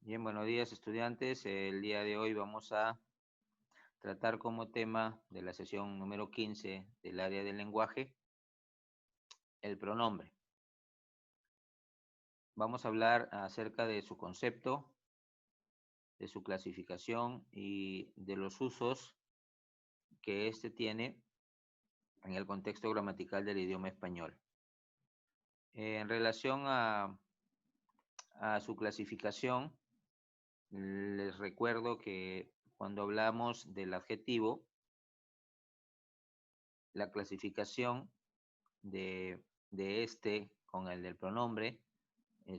Bien, buenos días estudiantes. El día de hoy vamos a tratar como tema de la sesión número 15 del área del lenguaje, el pronombre. Vamos a hablar acerca de su concepto, de su clasificación y de los usos que éste tiene en el contexto gramatical del idioma español. En relación a su clasificación, les recuerdo que cuando hablamos del adjetivo, la clasificación de este con el del pronombre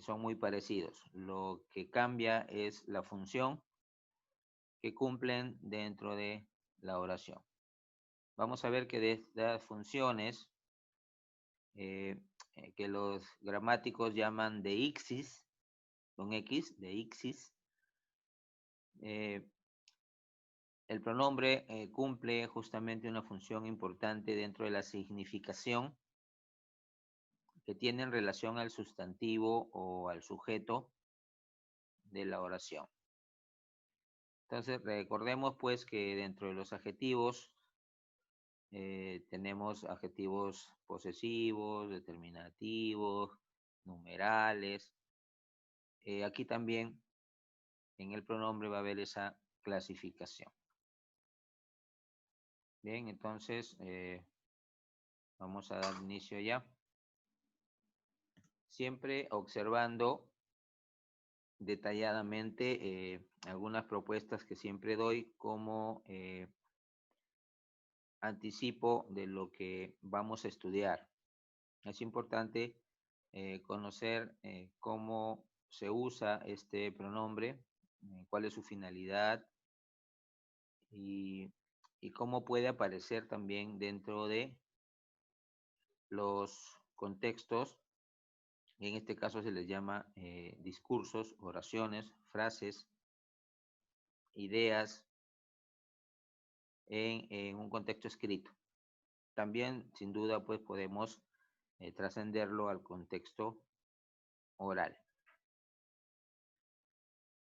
son muy parecidos. Lo que cambia es la función que cumplen dentro de la oración. Vamos a ver que de estas funciones que los gramáticos llaman deixis, con X, deixis, el pronombre cumple justamente una función importante dentro de la significación que tiene en relación al sustantivo o al sujeto de la oración. Entonces, recordemos pues que dentro de los adjetivos tenemos adjetivos posesivos, determinativos, numerales. Aquí también en el pronombre va a haber esa clasificación. Bien, entonces vamos a dar inicio ya. Siempre observando detalladamente algunas propuestas que siempre doy como anticipo de lo que vamos a estudiar. Es importante conocer cómo se usa este pronombre, cuál es su finalidad y cómo puede aparecer también dentro de los contextos. En este caso se les llama discursos, oraciones, frases, ideas en un contexto escrito. También, sin duda, pues podemos trascenderlo al contexto oral.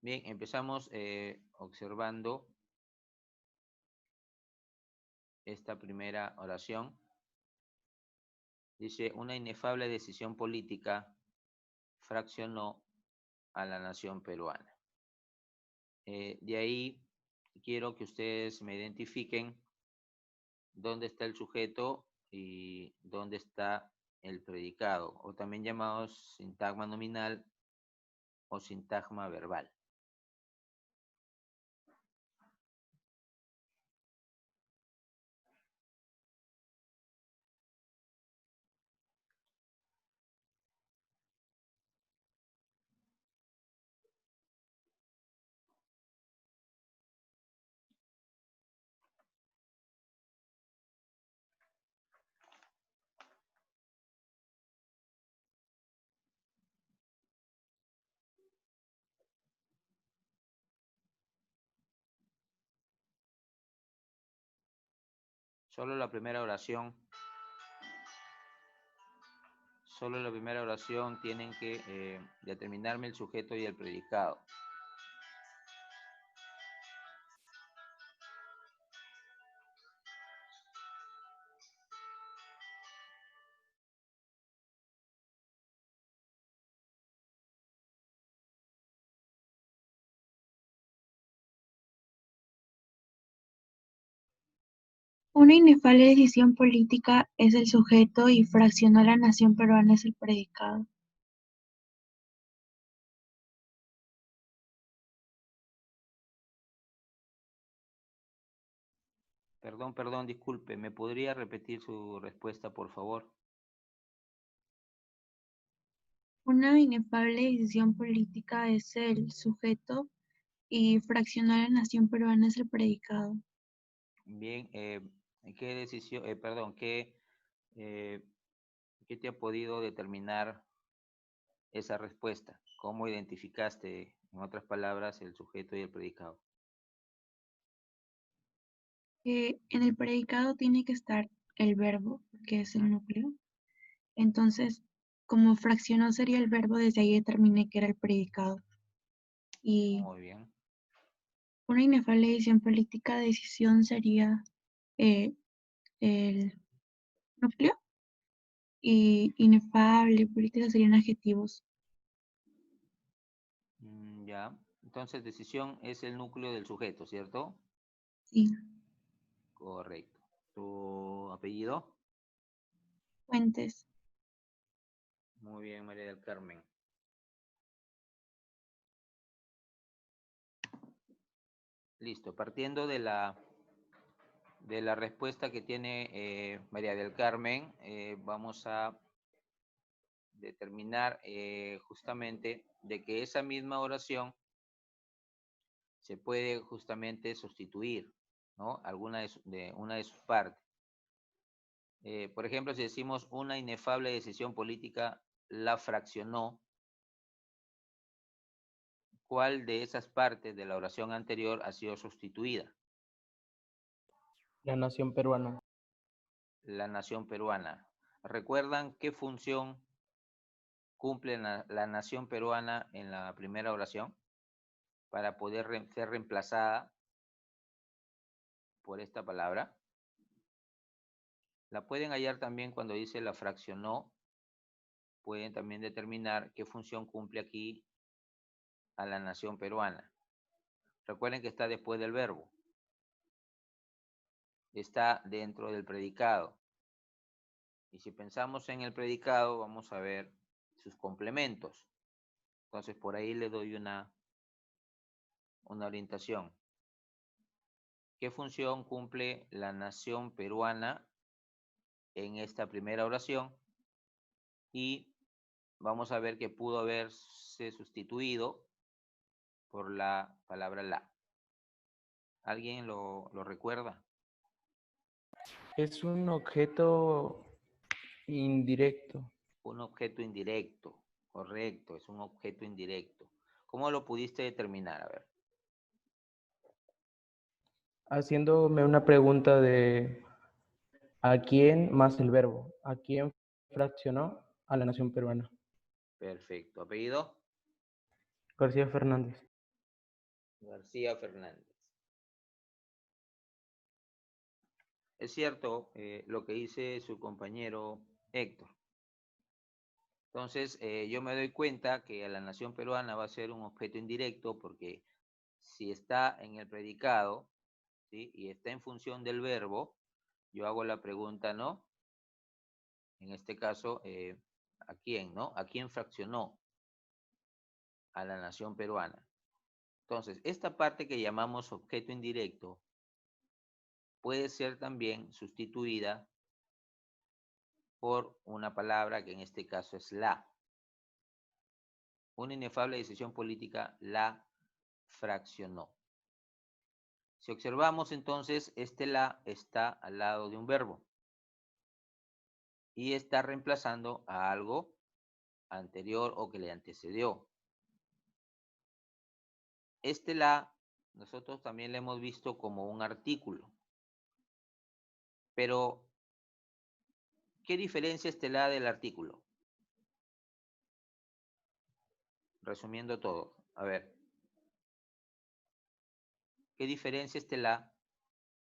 Bien, empezamos observando esta primera oración. Dice, una inefable decisión política fraccionó a la nación peruana. De ahí quiero que ustedes me identifiquen dónde está el sujeto y dónde está el predicado, o también llamados sintagma nominal o sintagma verbal. Solo la primera oración tienen que determinarme el sujeto y el predicado. Una inefable decisión política es el sujeto y fraccionó a la nación peruana es el predicado. Perdón, disculpe, ¿me podría repetir su respuesta, por favor? Una inefable decisión política es el sujeto y fraccionó a la nación peruana es el predicado. Bien, ¿qué decisión, eh, qué te ha podido determinar esa respuesta? ¿Cómo identificaste, en otras palabras, el sujeto y el predicado? En el predicado tiene que estar el verbo, que es el núcleo. Entonces, como fraccionó sería el verbo, desde ahí determiné que era el predicado. Y Muy bien. una inefable decisión sería eh, el núcleo y inefable política serían adjetivos. Ya. Entonces, decisión es el núcleo del sujeto, ¿cierto? Sí. Correcto. ¿Tu apellido? Fuentes. Muy bien, María del Carmen. Listo. Partiendo de la respuesta que tiene María del Carmen, vamos a determinar justamente de que esa misma oración se puede justamente sustituir, ¿no? Una de sus partes. Por ejemplo, si decimos una inefable decisión política la fraccionó, ¿cuál de esas partes de la oración anterior ha sido sustituida? La nación peruana. La nación peruana. ¿Recuerdan qué función cumple la nación peruana en la primera oración para poder ser reemplazada por esta palabra? La pueden hallar también cuando dice la fraccionó. Pueden también determinar qué función cumple aquí a la nación peruana. Recuerden que está después del verbo. Está dentro del predicado. Y si pensamos en el predicado, vamos a ver sus complementos. Entonces, por ahí le doy una orientación. ¿Qué función cumple la nación peruana en esta primera oración? Y vamos a ver que pudo haberse sustituido por la palabra la. ¿Alguien lo recuerda? Es un objeto indirecto. Un objeto indirecto, correcto, es un objeto indirecto. ¿Cómo lo pudiste determinar? A ver. Haciéndome una pregunta de ¿a quién más el verbo? ¿A quién fraccionó? A la nación peruana. Perfecto. ¿Apellido? García Fernández. García Fernández. Es cierto lo que dice su compañero Héctor. Entonces, yo me doy cuenta que a la nación peruana va a ser un objeto indirecto porque si está en el predicado, ¿sí? Y está en función del verbo, yo hago la pregunta, ¿no? En este caso, ¿a quién, no? ¿A quién fraccionó? A la nación peruana. Entonces, esta parte que llamamos objeto indirecto puede ser también sustituida por una palabra que en este caso es la. Una inefable decisión política la fraccionó. Si observamos entonces, este la está al lado de un verbo y está reemplazando a algo anterior o que le antecedió. Este la nosotros también le hemos visto como un artículo. Pero, ¿qué diferencia este la del artículo? Resumiendo todo, a ver, ¿qué diferencia este la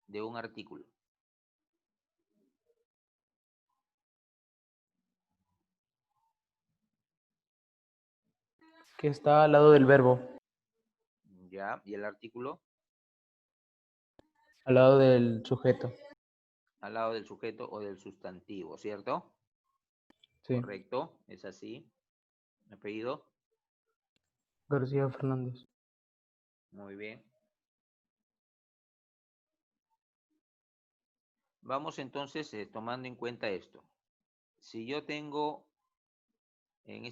de un artículo? Que está al lado del verbo. Ya, ¿y el artículo? Al lado del sujeto. Al lado del sujeto o del sustantivo, ¿cierto? Sí. Correcto, es así. Apellido. García Fernández. Muy bien. Vamos entonces tomando en cuenta esto. Si yo tengo en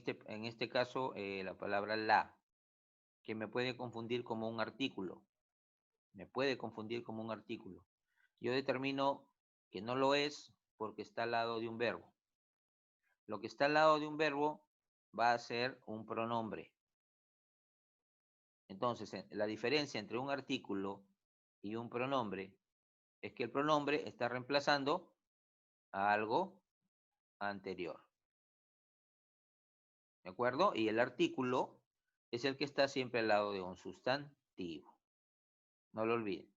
este caso la palabra la, que me puede confundir como un artículo, me puede confundir como un artículo. Yo determino que no lo es porque está al lado de un verbo. Lo que está al lado de un verbo va a ser un pronombre. Entonces, la diferencia entre un artículo y un pronombre es que el pronombre está reemplazando a algo anterior. ¿De acuerdo? Y el artículo es el que está siempre al lado de un sustantivo. No lo olviden.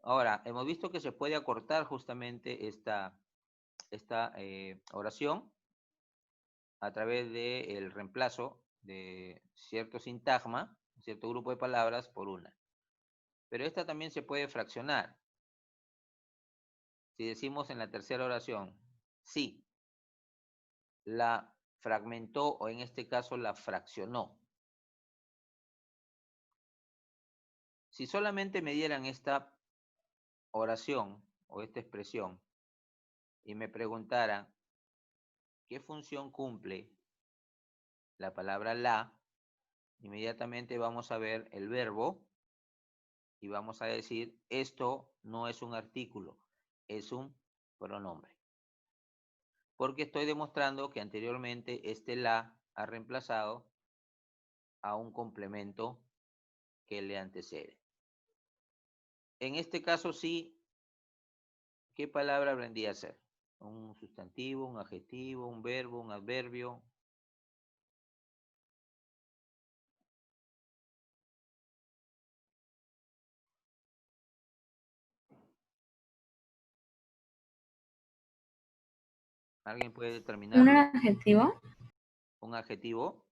Ahora, hemos visto que se puede acortar justamente esta oración a través del reemplazo de cierto sintagma, cierto grupo de palabras por una. Pero esta también se puede fraccionar. Si decimos en la tercera oración, sí, la fragmentó o en este caso la fraccionó. Si solamente me dieran esta oración o esta expresión y me preguntaran qué función cumple la palabra la, inmediatamente vamos a ver el verbo y vamos a decir, esto no es un artículo, es un pronombre. Porque estoy demostrando que anteriormente este la ha reemplazado a un complemento que le antecede. En este caso sí, ¿qué palabra vendría a ser? Un sustantivo, un adjetivo, un verbo, un adverbio. ¿Alguien puede ¿Un determinarlo? adjetivo? Un adjetivo.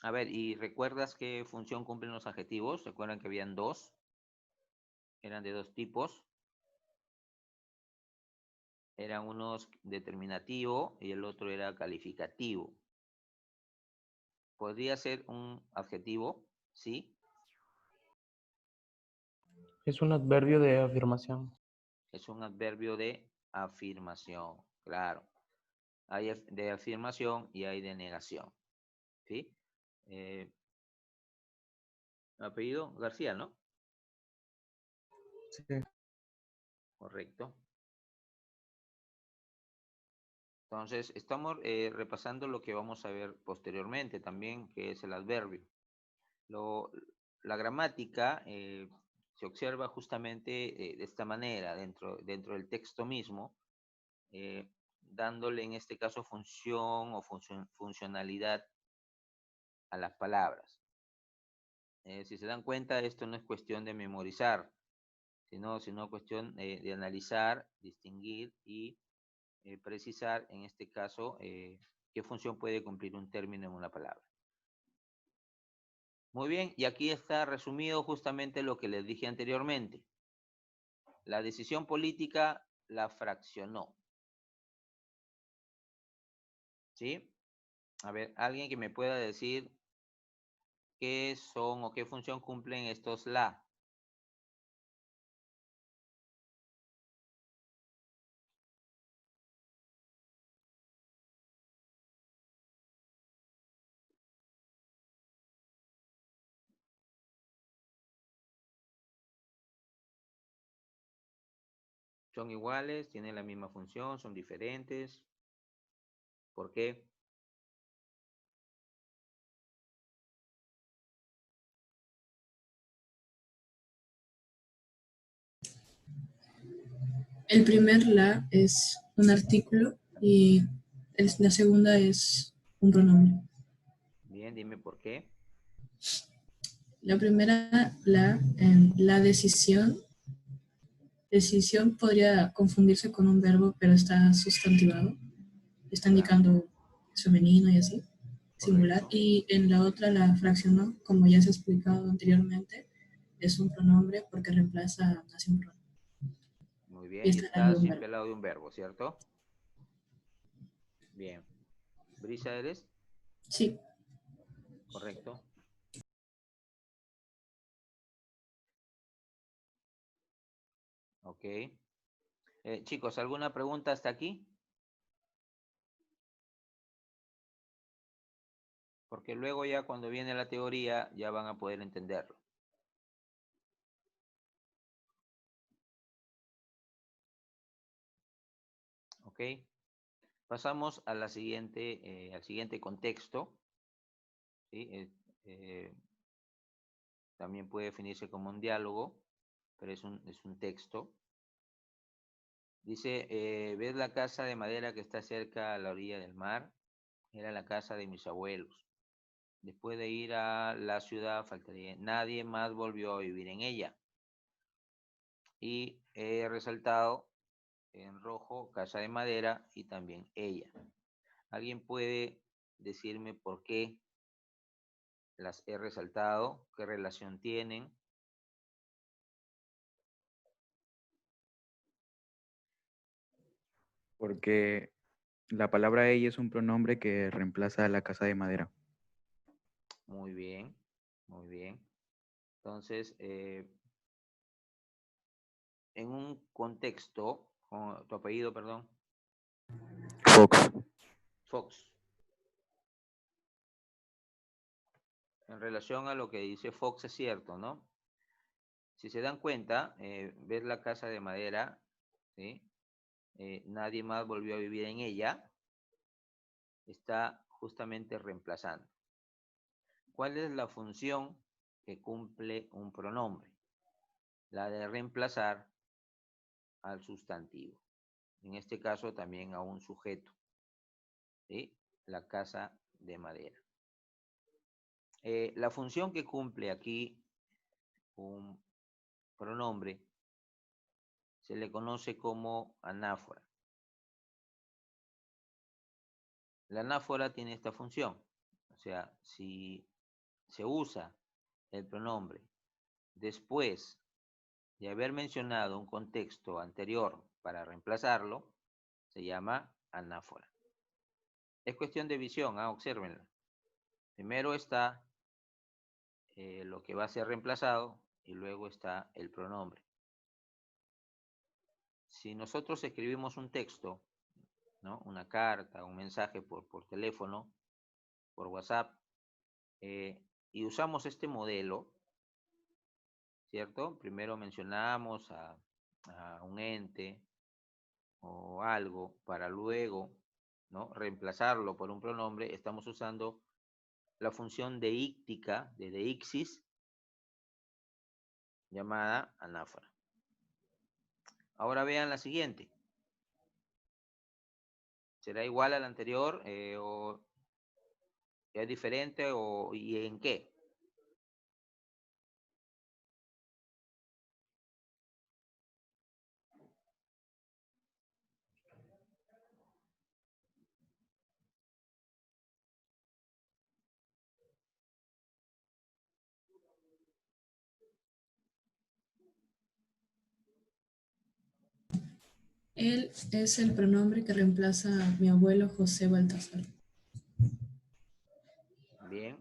A ver, ¿y recuerdas qué función cumplen los adjetivos? ¿Recuerdan que habían dos? Eran de dos tipos. Eran unos determinativo y el otro era calificativo. ¿Podría ser un adjetivo? Sí. Es un adverbio de afirmación. Es un adverbio de afirmación, claro. Hay de afirmación y hay de negación. ¿Sí? Apellido García, ¿no? Sí. Correcto. Entonces, estamos repasando lo que vamos a ver posteriormente también, que es el adverbio. La gramática se observa justamente de esta manera, dentro del texto mismo, dándole en este caso función o funcionalidad a las palabras. Si se dan cuenta, esto no es cuestión de memorizar, sino cuestión de analizar, distinguir y precisar, en este caso, qué función puede cumplir un término en una palabra. Muy bien, y aquí está resumido justamente lo que les dije anteriormente. La decisión política la fraccionó. ¿Sí? A ver, alguien que me pueda decir qué son o qué función cumplen estos la. ¿Son iguales? ¿Tienen la misma función? ¿Son diferentes? ¿Por qué? El primer la es un artículo y la segunda es un pronombre. Bien, dime por qué. La primera, en la decisión podría confundirse con un verbo, pero está sustantivado. Está indicando femenino y así, singular. Correcto. Y en la otra, la fraccionó, como ya se ha explicado anteriormente, es un pronombre porque reemplaza a un pronombre. Muy Y bien, y está al lado está de un siempre verbo. al lado de un verbo, ¿cierto? Bien. ¿Brisa eres? Sí. Correcto. Ok. Chicos, ¿alguna pregunta hasta aquí? Porque luego ya cuando viene la teoría ya van a poder entenderlo. ¿Ok? Pasamos a al siguiente contexto. ¿Sí? También puede definirse como un diálogo, pero es un texto. Dice, ¿ves la casa de madera que está cerca a la orilla del mar? Era la casa de mis abuelos. Después de ir a la ciudad, faltaría, nadie más volvió a vivir en ella. Y he resaltado en rojo casa de madera y también ella. ¿Alguien puede decirme por qué las he resaltado? ¿Qué relación tienen? Porque la palabra ella es un pronombre que reemplaza a la casa de madera. Muy bien, muy bien. Entonces, en un contexto, tu apellido, perdón, Fox. Fox. En relación a lo que dice Fox es cierto, ¿no? Si se dan cuenta, ves la casa de madera, ¿sí? Nadie más volvió a vivir en ella, está justamente reemplazando. ¿Cuál es la función que cumple un pronombre? La de reemplazar al sustantivo. En este caso también a un sujeto, ¿sí? La casa de madera. La función que cumple aquí un pronombre se le conoce como anáfora. La anáfora tiene esta función, o sea, si se usa el pronombre después de haber mencionado un contexto anterior para reemplazarlo, se llama anáfora. Es cuestión de visión, obsérvenla. Primero está lo que va a ser reemplazado y luego está el pronombre. Si nosotros escribimos un texto, ¿no? Una carta, un mensaje por teléfono, por WhatsApp, y usamos este modelo, ¿cierto? Primero mencionamos a un ente o algo para luego, ¿no? Reemplazarlo por un pronombre. Estamos usando la función deíctica de deixis llamada anáfora. Ahora vean la siguiente. ¿Será igual a la anterior o es diferente y en qué? Él es el pronombre que reemplaza a mi abuelo José Baltasar. Bien,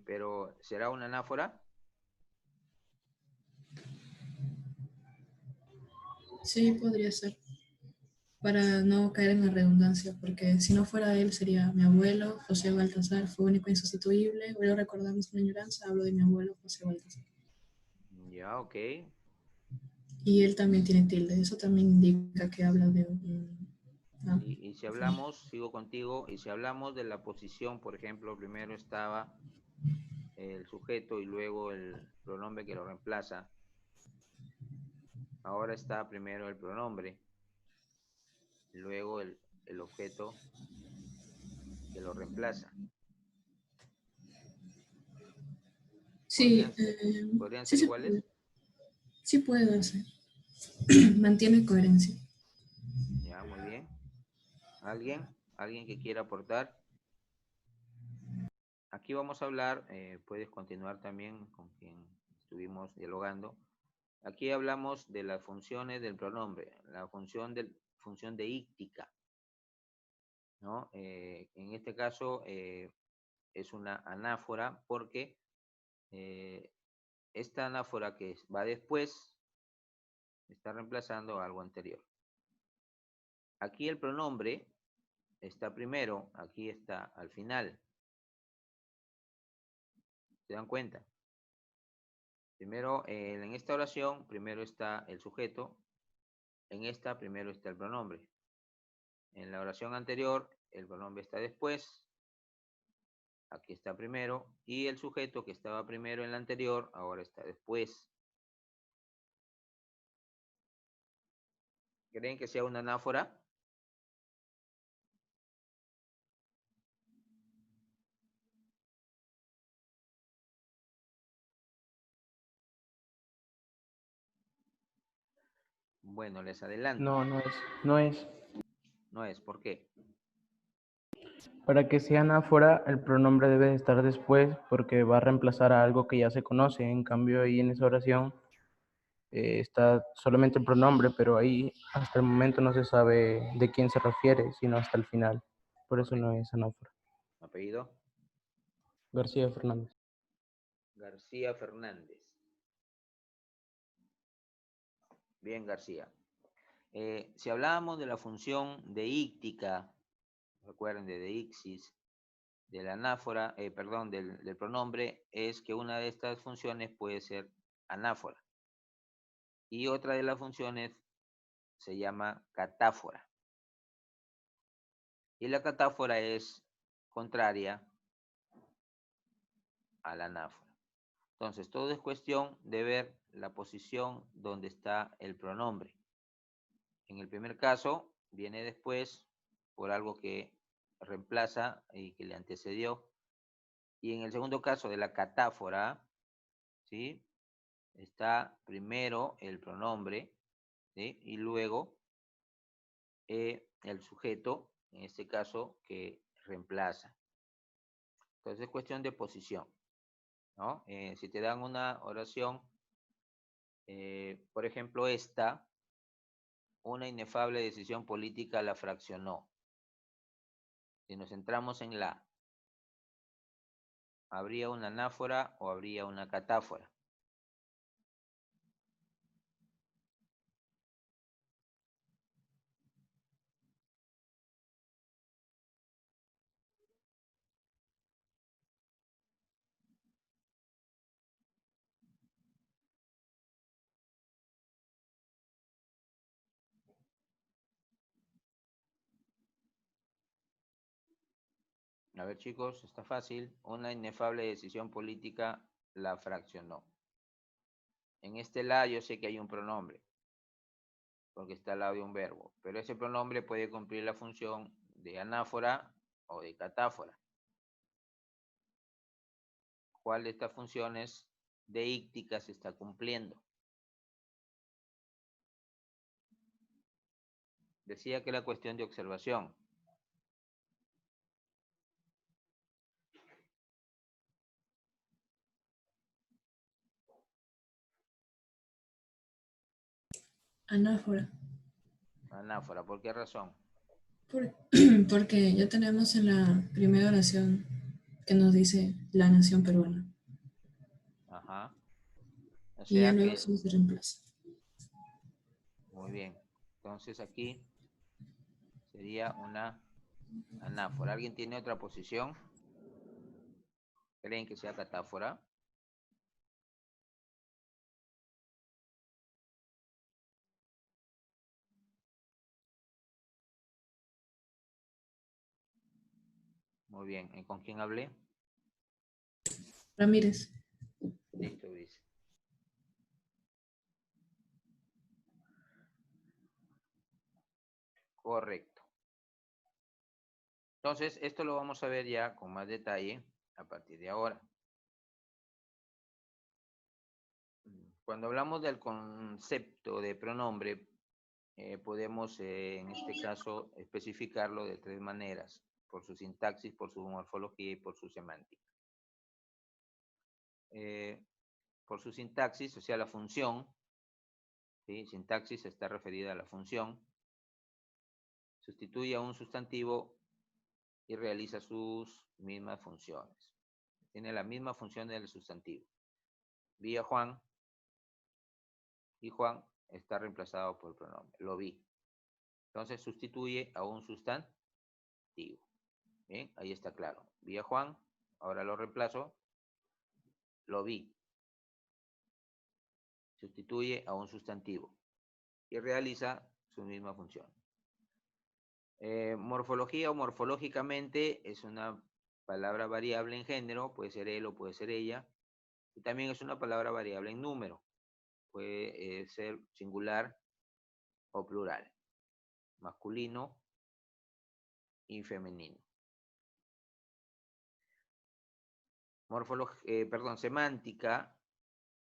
pero ¿será una anáfora? Sí, podría ser. Para no caer en la redundancia, porque si no fuera él sería mi abuelo José Baltasar, fue único e insustituible. Hoy lo recordamos con añoranza, hablo de mi abuelo José Baltasar. Ya, ok. Y él también tiene tilde, eso también indica que habla de un... Y si hablamos, sigo contigo, y si hablamos de la posición, por ejemplo, primero estaba el sujeto y luego el pronombre que lo reemplaza. Ahora está primero el pronombre, luego el objeto que lo reemplaza. Sí, ¿Podrían sí ser se iguales? puede. Sí puede ser. Mantiene coherencia. Ya, muy bien. ¿Alguien? ¿Alguien que quiera aportar? Aquí vamos a hablar, puedes continuar también con quien estuvimos dialogando. Aquí hablamos de las funciones del pronombre, la función deíctica, ¿no? En este caso es una anáfora porque eh, esta anáfora que va después está reemplazando algo anterior. Aquí el pronombre está primero, aquí está al final. ¿Se dan cuenta? Primero, en esta oración, primero está el sujeto, en esta primero está el pronombre. En la oración anterior, el pronombre está después, aquí está primero, y el sujeto que estaba primero en la anterior, ahora está después. ¿Creen que sea una anáfora? Bueno, les adelanto. No, no es. No es. ¿Por qué? Para que sea anáfora, el pronombre debe de estar después porque va a reemplazar a algo que ya se conoce. En cambio, ahí en esa oración está solamente el pronombre, pero ahí hasta el momento no se sabe de quién se refiere, sino hasta el final. Por eso no es anáfora. Apellido. García Fernández. García Fernández. Bien, García. Si hablábamos de la función deíctica, recuerden de deixis, de la anáfora, perdón, del pronombre, es que una de estas funciones puede ser anáfora. Y otra de las funciones se llama catáfora. Y la catáfora es contraria a la anáfora. Entonces, todo es cuestión de ver la posición donde está el pronombre. En el primer caso, viene después por algo que reemplaza y que le antecedió. Y en el segundo caso de la catáfora, ¿sí? Está primero el pronombre, ¿sí? Y luego el sujeto, en este caso, que reemplaza. Entonces es cuestión de posición, ¿no? Si te dan una oración, por ejemplo, esta, una inefable decisión política la fraccionó. Si nos centramos en la, ¿habría una anáfora o habría una catáfora? A ver, chicos, está fácil. Una inefable decisión política la fraccionó. En este la yo sé que hay un pronombre, porque está al lado de un verbo, pero ese pronombre puede cumplir la función de anáfora o de catáfora. ¿Cuál de estas funciones deícticas se está cumpliendo? Decía que era cuestión de observación. Anáfora. Anáfora, ¿por qué razón? Porque ya tenemos en la primera oración que nos dice la nación peruana. Ajá. O Y ya sea luego que, solo se reemplaza. muy bien. Entonces aquí sería una anáfora. ¿Alguien tiene otra posición? ¿Creen que sea catáfora? Muy bien. ¿Con quién hablé? Ramírez. Listo, dice. Correcto. Entonces, esto lo vamos a ver ya con más detalle a partir de ahora. Cuando hablamos del concepto de pronombre, podemos en este caso especificarlo de tres maneras, por su sintaxis, por su morfología y por su semántica. Por su sintaxis, o sea, la función, ¿sí? Sintaxis está referida a la función, sustituye a un sustantivo y realiza sus mismas funciones. Tiene la misma función del sustantivo. Vi a Juan y Juan está reemplazado por el pronombre. Lo vi. Entonces sustituye a un sustantivo. Bien, ahí está claro. Vi a Juan, ahora lo reemplazo. Lo vi. Sustituye a un sustantivo y realiza su misma función. Morfología o morfológicamente es una palabra variable en género, puede ser él o puede ser ella, y también es una palabra variable en número, puede ser singular o plural, masculino y femenino. Semántica,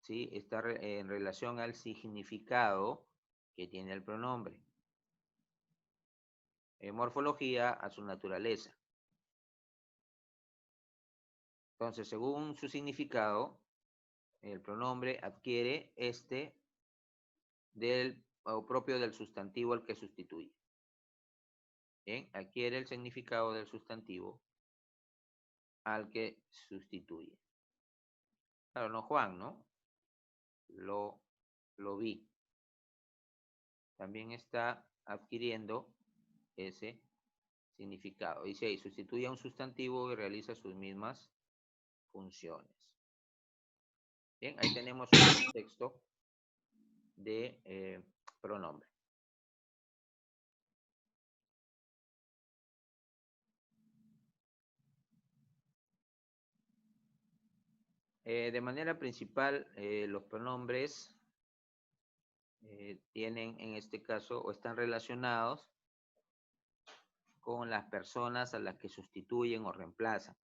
¿sí? Está en relación al significado que tiene el pronombre. Morfología a su naturaleza. Entonces, según su significado, el pronombre adquiere o propio del sustantivo al que sustituye. Bien, adquiere el significado del sustantivo al que sustituye. Claro, no Juan, ¿no? Lo vi. También está adquiriendo ese significado. Dice ahí, sustituye a un sustantivo y realiza sus mismas funciones. Bien, ahí tenemos un contexto de pronombre. De manera principal, los pronombres tienen en este caso o están relacionados con las personas a las que sustituyen o reemplazan.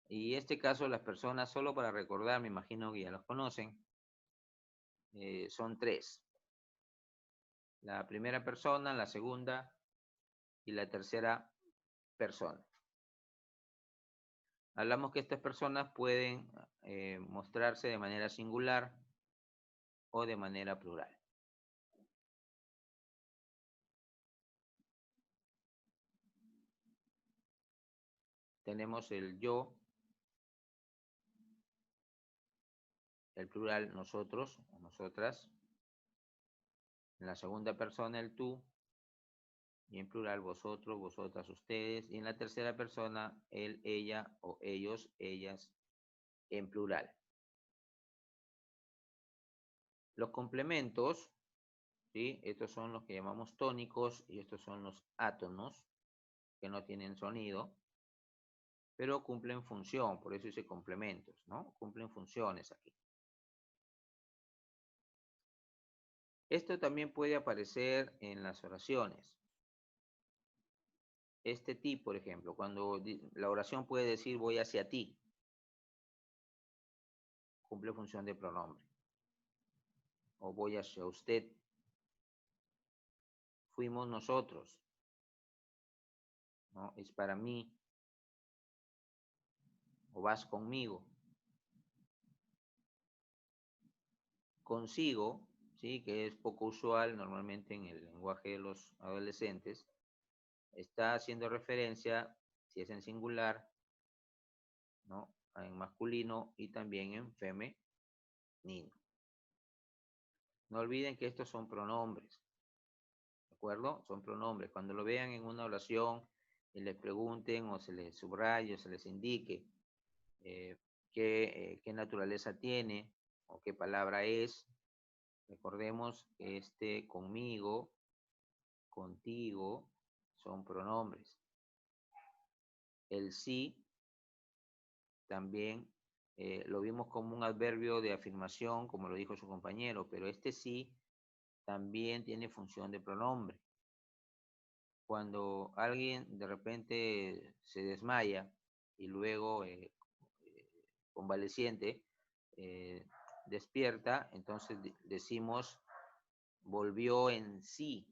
Y en este caso las personas, solo para recordar, me imagino que ya los conocen, son tres. La primera persona, la segunda y la tercera persona. Hablamos que estas personas pueden mostrarse de manera singular o de manera plural. Tenemos el yo, el plural nosotros o nosotras. En la segunda persona el tú. Y en plural vosotros, vosotras, ustedes. Y en la tercera persona él, ella o ellos, ellas en plural. Los complementos, ¿sí? Estos son los que llamamos tónicos y estos son los átonos que no tienen sonido, pero cumplen función, por eso dice complementos, ¿no? Cumplen funciones aquí. Esto también puede aparecer en las oraciones. Este ti, por ejemplo, cuando la oración puede decir voy hacia ti, cumple función de pronombre. O voy hacia usted. Fuimos nosotros, ¿no? Es para mí. O vas conmigo. Consigo, ¿sí? Que es poco usual normalmente en el lenguaje de los adolescentes, está haciendo referencia, si es en singular, ¿no? En masculino y también en femenino. No olviden que estos son pronombres, ¿de acuerdo? Son pronombres. Cuando lo vean en una oración y les pregunten o se les subraye o se les indique qué naturaleza tiene o qué palabra es, recordemos que conmigo, contigo, son pronombres. El sí también lo vimos como un adverbio de afirmación, como lo dijo su compañero, pero este sí también tiene función de pronombre. Cuando alguien de repente se desmaya y luego convaleciente despierta, entonces decimos volvió en sí,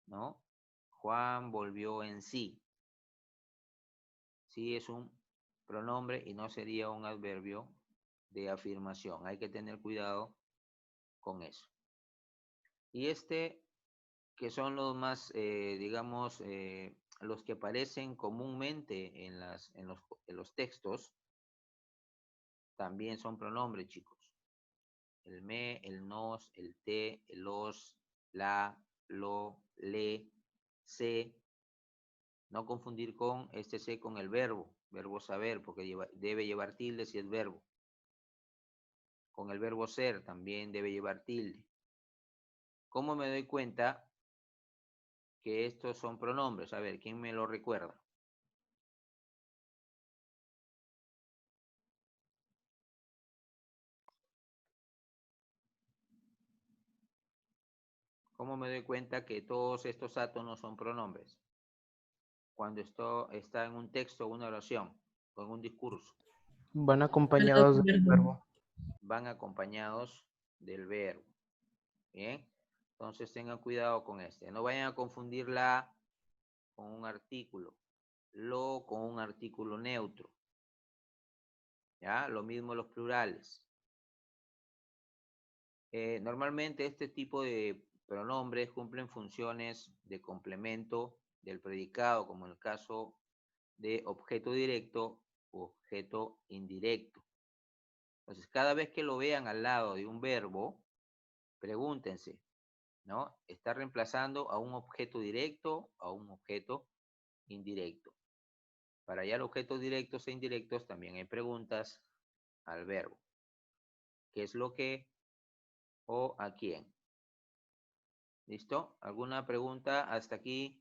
¿no? Juan volvió en sí. Sí es un pronombre y no sería un adverbio de afirmación. Hay que tener cuidado con eso. Y que son los más, digamos, los que aparecen comúnmente en los textos, también son pronombres, chicos. El me, el nos, el te, el los, la, lo, le, se. No confundir con se con el verbo saber, porque debe llevar tilde si es verbo. Con el verbo ser también debe llevar tilde. ¿Cómo me doy cuenta que estos son pronombres? A ver, ¿quién me lo recuerda? ¿Cómo me doy cuenta que todos estos átonos son pronombres? Cuando esto está en un texto, una oración, o en un discurso. Van acompañados del verbo. Van acompañados del verbo. Bien, entonces tengan cuidado con este. No vayan a confundir la con un artículo, lo con un artículo neutro. ¿Ya? Lo mismo los plurales. Normalmente este tipo de pronombres cumplen funciones de complemento del predicado, como en el caso de objeto directo u objeto indirecto. Entonces, cada vez que lo vean al lado de un verbo, pregúntense, ¿no? ¿Está reemplazando a un objeto directo o a un objeto indirecto? Para hallar objetos directos e indirectos también hay preguntas al verbo. ¿Qué es lo que o a quién? ¿Listo? ¿Alguna pregunta hasta aquí,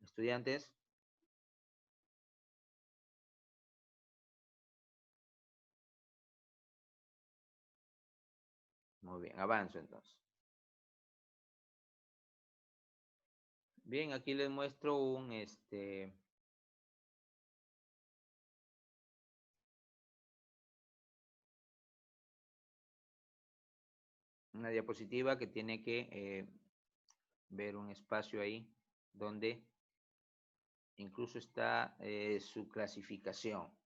estudiantes? Muy bien, avanzo entonces. Bien, aquí les muestro una diapositiva que tiene que ver un espacio ahí donde incluso está su clasificación,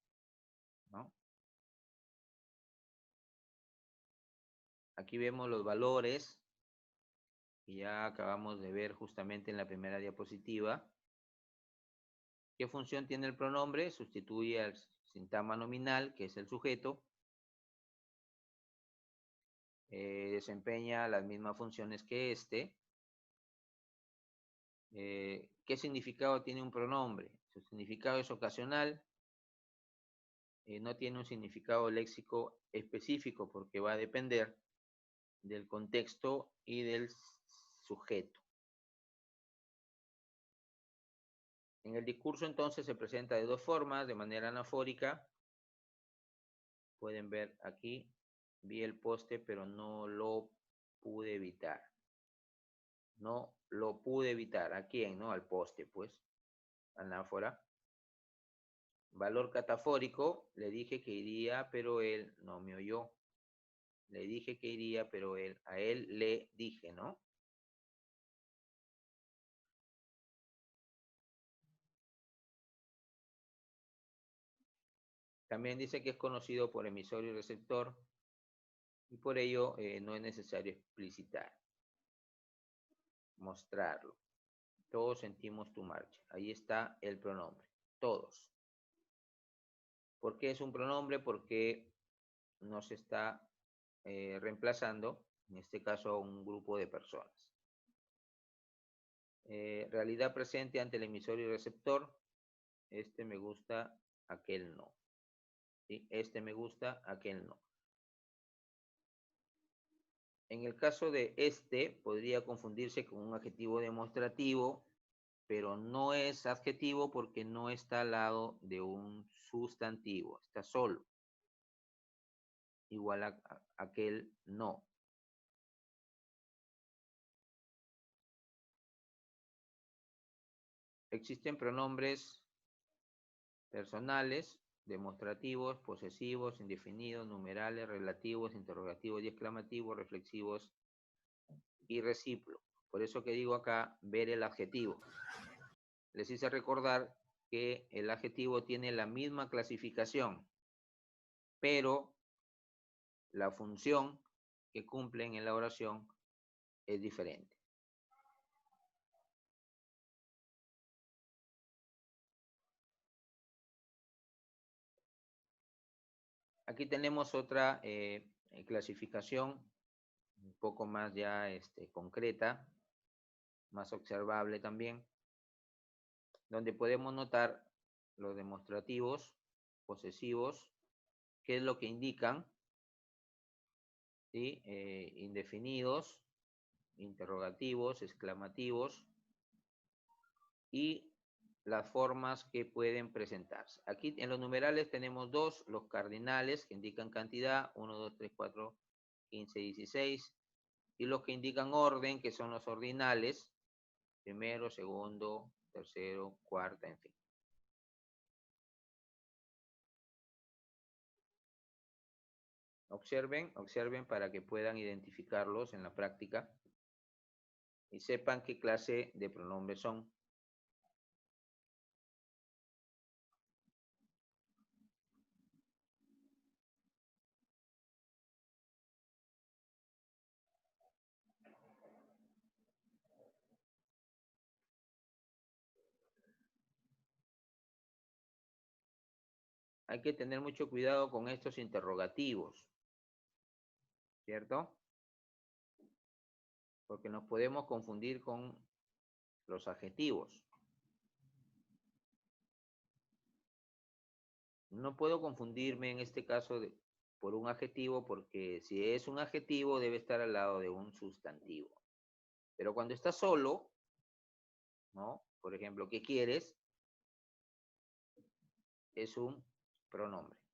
¿no? Aquí vemos los valores que ya acabamos de ver justamente en la primera diapositiva. ¿Qué función tiene el pronombre? Sustituye al sintagma nominal, que es el sujeto. Desempeña las mismas funciones que este. ¿Qué significado tiene un pronombre? Su significado es ocasional. No tiene un significado léxico específico porque va a depender del contexto y del sujeto. En el discurso entonces se presenta de dos formas, de manera anafórica. Pueden ver aquí, vi el poste pero no lo pude evitar. No lo pude evitar. ¿A quién? No, al poste, pues. Anáfora. Valor catafórico, le dije que iría, pero él no me oyó. Le dije que iría, pero a él le dije, ¿no? También dice que es conocido por emisor y receptor y por ello no es necesario explicitar, mostrarlo. Todos sentimos tu marcha. Ahí está el pronombre. Todos. ¿Por qué es un pronombre? Porque nos está reemplazando, en este caso, a un grupo de personas. Realidad presente ante el emisor y receptor. Este me gusta, aquel no. ¿Sí? Este me gusta, aquel no. En el caso de este, podría confundirse con un adjetivo demostrativo, pero no es adjetivo porque no está al lado de un sustantivo, está solo. Igual a aquel no. Existen pronombres personales, demostrativos, posesivos, indefinidos, numerales, relativos, interrogativos y exclamativos, reflexivos y recíprocos. Por eso que digo acá, ver el adjetivo. Les hice recordar que el adjetivo tiene la misma clasificación, pero la función que cumplen en la oración es diferente. Aquí tenemos otra clasificación un poco más ya concreta, más observable también, donde podemos notar los demostrativos, posesivos, qué es lo que indican, ¿sí? Indefinidos, interrogativos, exclamativos y las formas que pueden presentarse. Aquí en los numerales tenemos dos, los cardinales que indican cantidad, 1, 2, 3, 4, 15, 16, y los que indican orden, que son los ordinales, primero, segundo, tercero, cuarta, en fin. Observen para que puedan identificarlos en la práctica y sepan qué clase de pronombres son. Hay que tener mucho cuidado con estos interrogativos, ¿cierto? Porque nos podemos confundir con los adjetivos. No puedo confundirme en este caso por un adjetivo, porque si es un adjetivo debe estar al lado de un sustantivo. Pero cuando está solo, ¿no? Por ejemplo, ¿qué quieres? Es un pronombre.